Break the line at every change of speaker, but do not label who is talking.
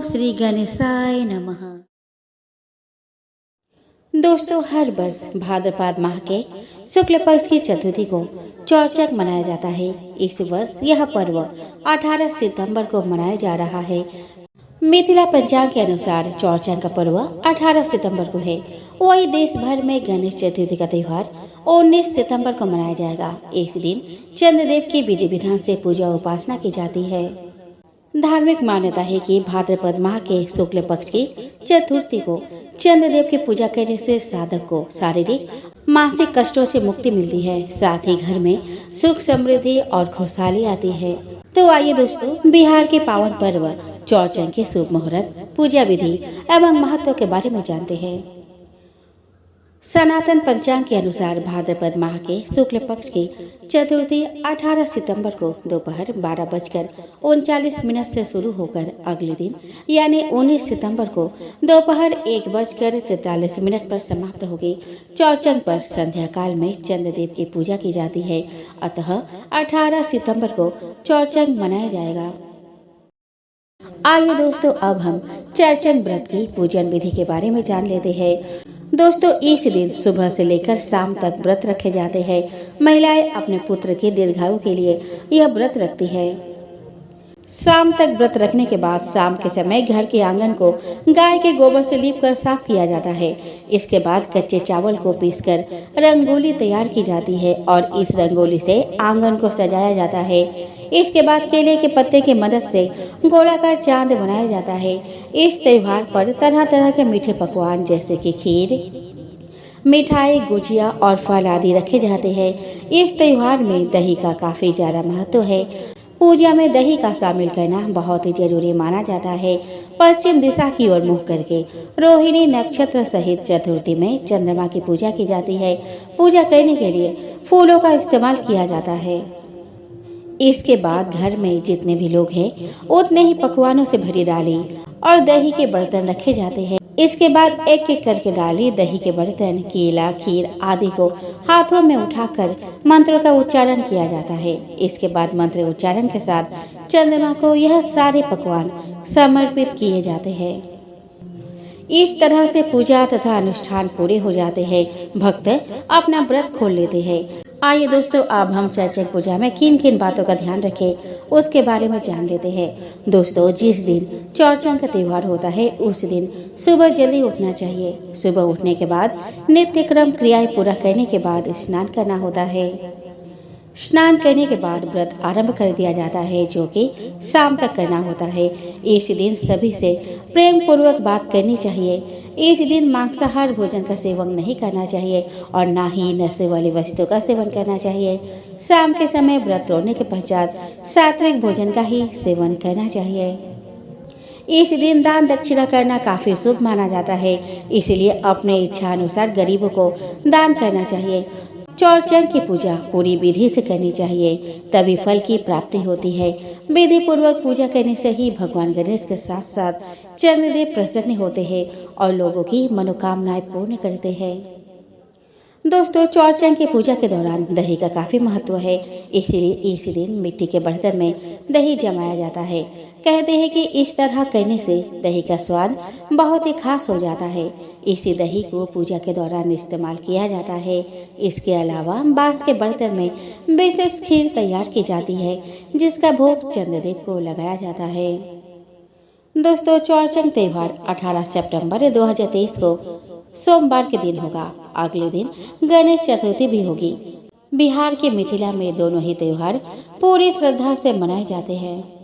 श्री गणेशाय नमः। दोस्तों, हर वर्ष भाद्रपद माह के शुक्ल पक्ष की चतुर्थी को चौरचक मनाया जाता है। इस वर्ष यह पर्व 18 सितंबर को मनाया जा रहा है। मिथिला पंचांग के अनुसार चौरचक का पर्व 18 सितंबर को है। वही देश भर में गणेश चतुर्थी का त्योहार 19 सितंबर को मनाया जाएगा। इस दिन चंद्रदेव की विधि विधान से पूजा उपासना की जाती है। धार्मिक मान्यता है कि भाद्रपद माह के शुक्ल पक्ष की चतुर्थी को चंद्रदेव की पूजा करने से साधक को शारीरिक मानसिक कष्टों से मुक्ति मिलती है। साथ ही घर में सुख समृद्धि और खुशहाली आती है। तो आइए दोस्तों, बिहार के पावन पर्व चौरचक के शुभ मुहूर्त, पूजा विधि एवं महत्व के बारे में जानते हैं। सनातन पंचांग के अनुसार भाद्रपद माह के शुक्ल पक्ष की चतुर्थी 18 सितंबर को दोपहर 12:39 से शुरू होकर अगले दिन यानी 19 सितंबर को दोपहर 1:43 पर समाप्त होगी। चौरचक पर संध्या काल में चंद्रदेव की पूजा की जाती है। अतः 18 सितंबर को चौरचक मनाया जाएगा। आइए दोस्तों, अब हम चौरचक व्रत की पूजन विधि के बारे में जान लेते हैं। दोस्तों, इस दिन सुबह से लेकर शाम तक व्रत रखे जाते हैं। महिलाएं अपने पुत्र के दीर्घायु के लिए यह व्रत रखती है। शाम तक व्रत रखने के बाद शाम के समय घर के आंगन को गाय के गोबर से लीपकर साफ किया जाता है। इसके बाद कच्चे चावल को पीसकर रंगोली तैयार की जाती है और इस रंगोली से आंगन को सजाया जाता है। इसके बाद केले के पत्ते की मदद से गोलाकार चांद बनाया जाता है। इस त्योहार पर तरह तरह के मीठे पकवान जैसे कि खीर, मिठाई, गुजिया और फल आदि रखे जाते हैं। इस त्योहार में दही का काफी ज्यादा महत्व है। पूजा में दही का शामिल करना बहुत ही जरूरी माना जाता है। पश्चिम दिशा की ओर मुख करके रोहिणी नक्षत्र सहित चतुर्थी में चंद्रमा की पूजा की जाती है। पूजा करने के लिए फूलों का इस्तेमाल किया जाता है। इसके बाद घर में जितने भी लोग हैं उतने ही पकवानों से भरी डाली और दही के बर्तन रखे जाते हैं। इसके बाद एक एक करके डाली, दही के बर्तन, केला, खीर आदि को हाथों में उठाकर मंत्रों का उच्चारण किया जाता है। इसके बाद मंत्र उच्चारण के साथ चंद्रमा को यह सारे पकवान समर्पित किए जाते हैं। इस तरह से पूजा तथा अनुष्ठान पूरे हो जाते हैं। भक्त अपना व्रत खोल लेते हैं। आइए दोस्तों, अब हम चौरचक पूजा में किन किन बातों का ध्यान रखें उसके बारे में जान लेते हैं। दोस्तों, जिस दिन चौरचक का त्योहार होता है उस दिन सुबह जल्दी उठना चाहिए। सुबह उठने के बाद नित्य क्रम क्रियाएं पूरा करने के बाद स्नान करना होता है। स्नान करने के बाद व्रत आरंभ कर दिया जाता है, जो कि शाम तक करना होता है। इस दिन सभी से प्रेम पूर्वक बात करनी चाहिए। इस दिन मांसाहार भोजन का सेवन नहीं करना चाहिए और ना ही नशे वाली वस्तु का सेवन करना चाहिए। शाम के समय व्रत तोड़ने के पश्चात सात्विक भोजन का ही सेवन करना चाहिए। इस दिन दान दक्षिणा करना काफी शुभ माना जाता है, इसलिए अपने इच्छा अनुसार गरीबों को दान करना चाहिए। चौरचक की पूजा पूरी विधि से करनी चाहिए, तभी फल की प्राप्ति होती है। विधि पूर्वक पूजा करने से ही भगवान गणेश के साथ साथ चंद्रदेव प्रसन्न होते हैं और लोगों की मनोकामनाएं पूर्ण करते हैं। दोस्तों, चौरचक की पूजा के दौरान दही का काफी महत्व है, इसलिए इस दिन मिट्टी के बर्तन में दही जमाया जाता है। कहते हैं कि इस तरह करने से दही का स्वाद बहुत ही खास हो जाता है। इसी दही को पूजा के दौरान इस्तेमाल किया जाता है। इसके अलावा बांस के बर्तन में विशेष खीर तैयार की जाती है, जिसका भोग चंद्रदेव को लगाया जाता है। दोस्तों, चौरचक त्योहार 18 सितंबर 2023 को सोमवार के दिन होगा। अगले दिन गणेश चतुर्थी भी होगी। बिहार के मिथिला में दोनों ही त्योहार पूरी श्रद्धा से मनाए जाते हैं।